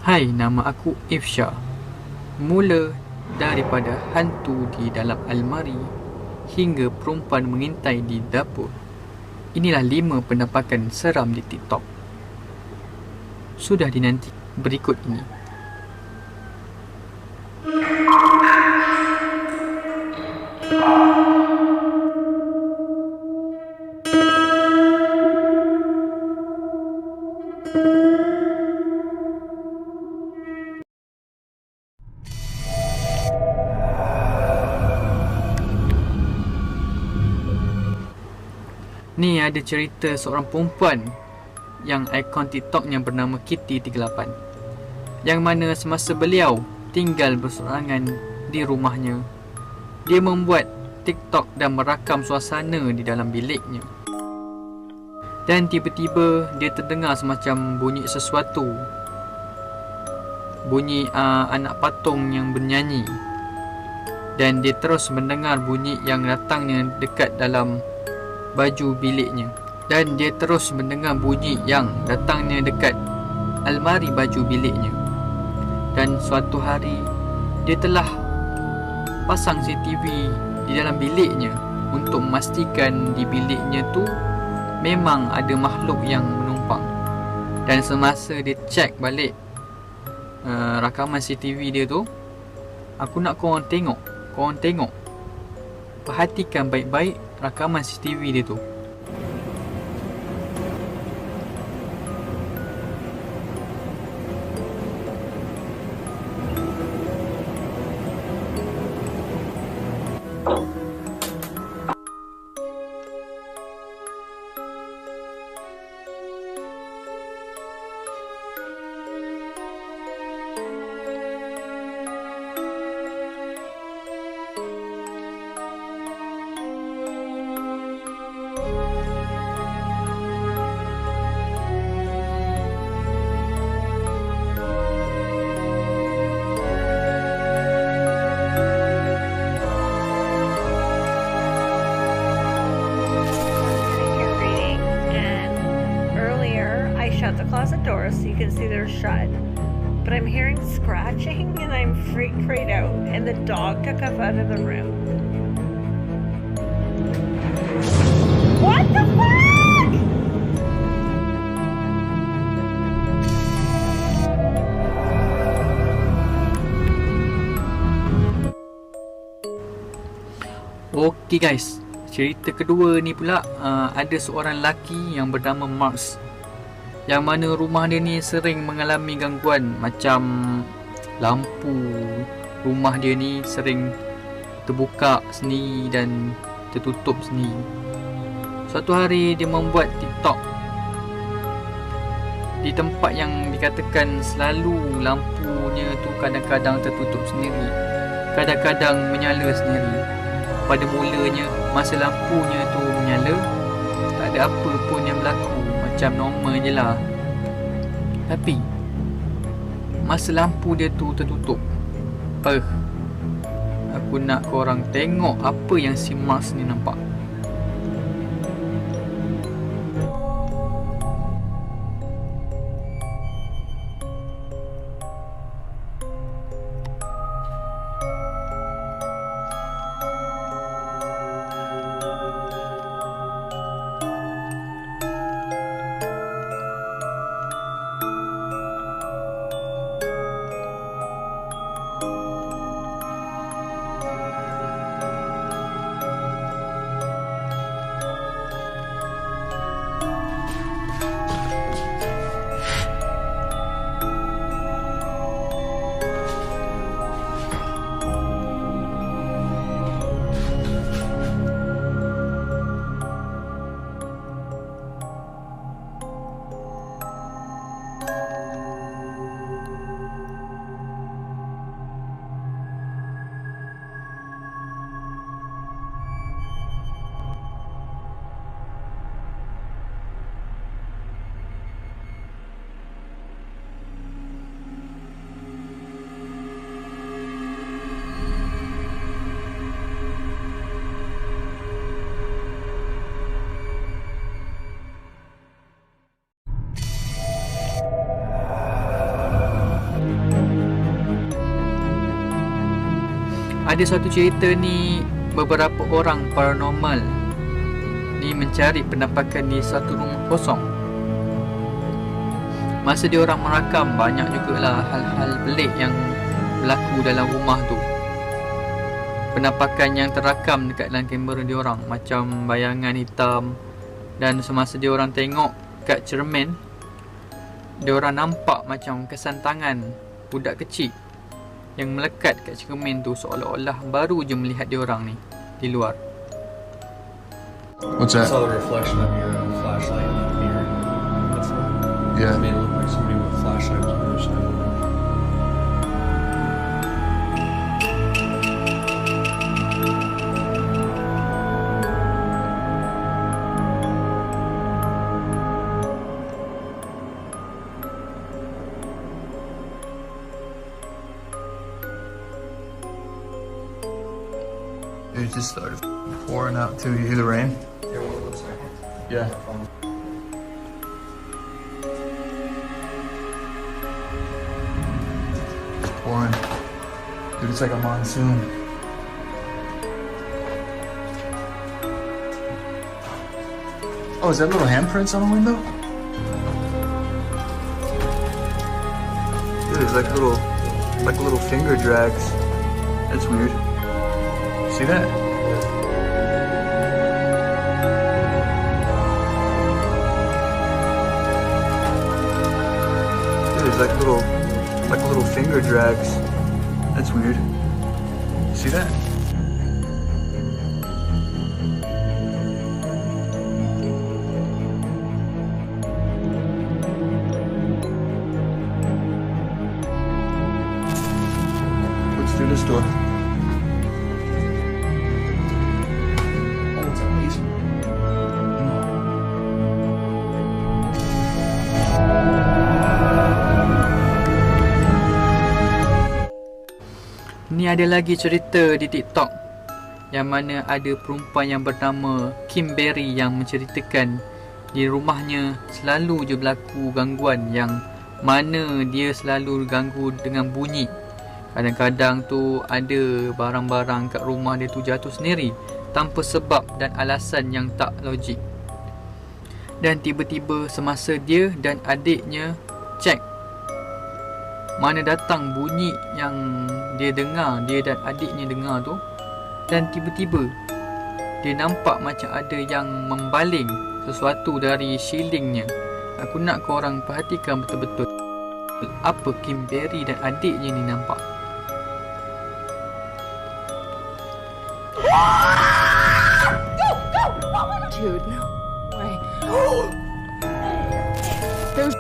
Hai, nama aku Ifsha. Mula daripada hantu di dalam almari hingga perempuan mengintai di dapur. Inilah 5 penampakan seram di TikTok. Sudah dinanti berikut ini. Ni ada cerita seorang perempuan yang ikon TikToknya bernama Kitty38, yang mana semasa beliau tinggal berseorangan di rumahnya, dia membuat TikTok dan merakam suasana di dalam biliknya. Dan tiba-tiba dia terdengar semacam bunyi sesuatu, bunyi anak patung yang bernyanyi. Dan dia terus mendengar bunyi yang datangnya dekat dalam baju biliknya. Dan dia terus mendengar bunyi yang datangnya dekat almari baju biliknya. Dan suatu hari dia telah pasang CCTV di dalam biliknya untuk memastikan di biliknya tu memang ada makhluk yang menumpang. Dan semasa dia cek balik rakaman CCTV dia tu, aku nak korang tengok, perhatikan baik-baik rakaman CCTV dia tu. Shut the closet doors so you can see they're shut, but I'm hearing scratching and I'm freaked right out, and the dog took us out of the room. What the fuck? Okey guys, cerita kedua ni pula ada seorang lelaki yang bernama Mars, yang mana rumah dia ni sering mengalami gangguan, macam lampu rumah dia ni sering terbuka sendiri dan tertutup sendiri. Suatu hari dia membuat TikTok di tempat yang dikatakan selalu lampunya tu kadang-kadang tertutup sendiri, kadang-kadang menyala sendiri. Pada mulanya masa lampunya tu menyala, tak ada apa pun yang berlaku, macam normal je lah. Tapi masa lampu dia tu tertutup, aku nak korang tengok apa yang si Mars ni nampak. Ada suatu cerita ni, beberapa orang paranormal ni mencari penampakan di satu rumah kosong. Masa dia orang merakam, banyak jugalah hal-hal pelik yang berlaku dalam rumah tu. Penampakan yang terakam dekat dalam kamera dia orang, macam bayangan hitam. Dan semasa dia orang tengok kat cermin, dia orang nampak macam kesan tangan budak kecil yang melekat kat cermin tu, seolah-olah baru je melihat dia orang ni di luar. What's I that? saw the reflection of your flashlight in the mirror. That's what Yeah. it made it look like somebody with a flashlight was on the other side. It just started pouring out too. You hear the rain? Yeah, what it looks like. Yeah. It's pouring. Dude, it's like a monsoon. Oh, is that little handprints on the window? Dude, it's like little finger drags. That's weird. See that? Dude, there's like little finger drags. That's weird. See that? Let's do this door. Oh, it's amazing. Ni ada lagi cerita di TikTok yang mana ada perempuan yang bernama Kim Berry yang menceritakan di rumahnya selalu je berlaku gangguan, yang mana dia selalu ganggu dengan bunyi. Kadang-kadang tu ada barang-barang kat rumah dia tu jatuh sendiri tanpa sebab dan alasan yang tak logik. Dan tiba-tiba semasa dia dan adiknya cek mana datang bunyi yang dia dengar, dia dan adiknya dengar tu, dan tiba-tiba dia nampak macam ada yang membaling sesuatu dari ceilingnya. Aku nak korang perhatikan betul-betul apa Kim Berry dan adiknya ni nampak. Dude, no way. There's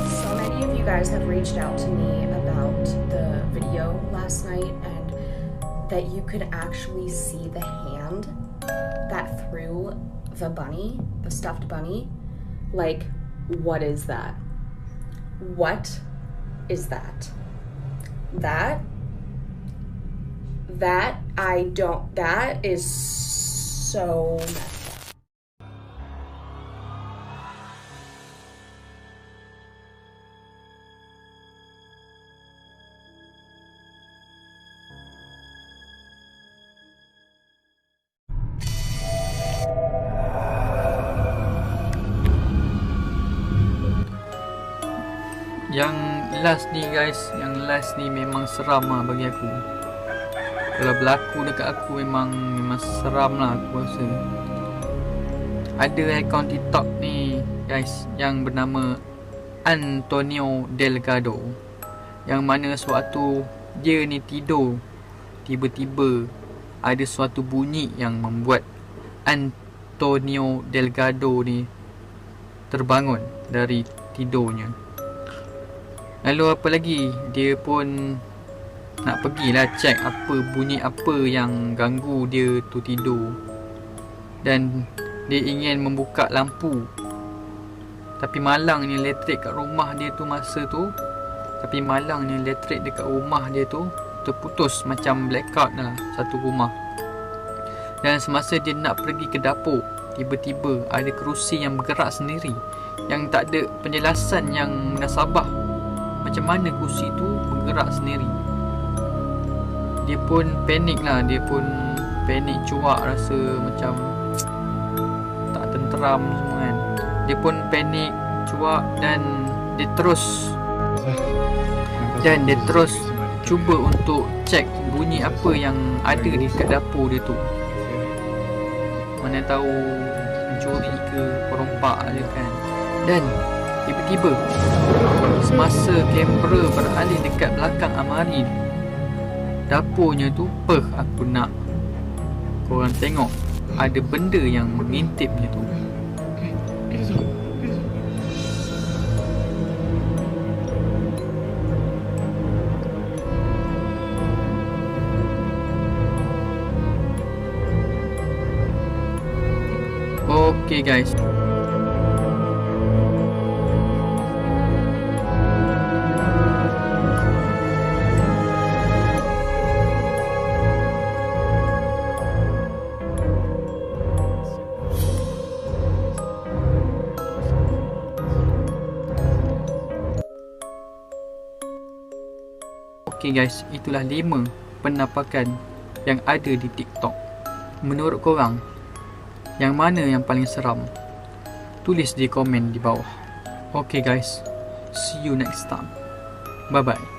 So many of you guys have reached out to me about the video last night and that you could actually see the hand that threw the bunny, the stuffed bunny. Like, what is that? What is that? That is so messed up. Yang last ni guys, yang last ni memang seram lah bagi aku. Kalau berlaku dekat aku memang seram lah aku rasa. Ada akaun TikTok ni guys yang bernama Antonio Delgado, yang mana sewaktu dia ni tidur, tiba-tiba ada suatu bunyi yang membuat Antonio Delgado ni terbangun dari tidurnya. Lalu apa lagi, dia pun nak pergilah cek apa bunyi apa yang ganggu dia tu tidur. Dan dia ingin membuka lampu Tapi malangnya elektrik kat rumah dia tu masa tu. Tapi malangnya elektrik dekat rumah dia tu terputus, macam blackout lah satu rumah. Dan semasa dia nak pergi ke dapur, tiba-tiba ada kerusi yang bergerak sendiri, yang tak ada penjelasan yang munasabah macam mana kerusi tu bergerak sendiri. Dia pun panik lah, dia pun panik cuak, rasa macam tak tenteram semua kan. Dia pun panik cuak dan dia terus cuba untuk cek bunyi apa yang ada di dekat dapur dia tu. Mana tahu mencuri ke, perompak je kan. Dan tiba-tiba semasa kamera beralih dekat belakang almari dapurnya tu, aku nak korang tengok ada benda yang mengintipnya tu. Okay guys, itulah 5 penampakan yang ada di TikTok. Menurut korang, yang mana yang paling seram? Tulis di komen di bawah. Okay guys, see you next time. Bye bye.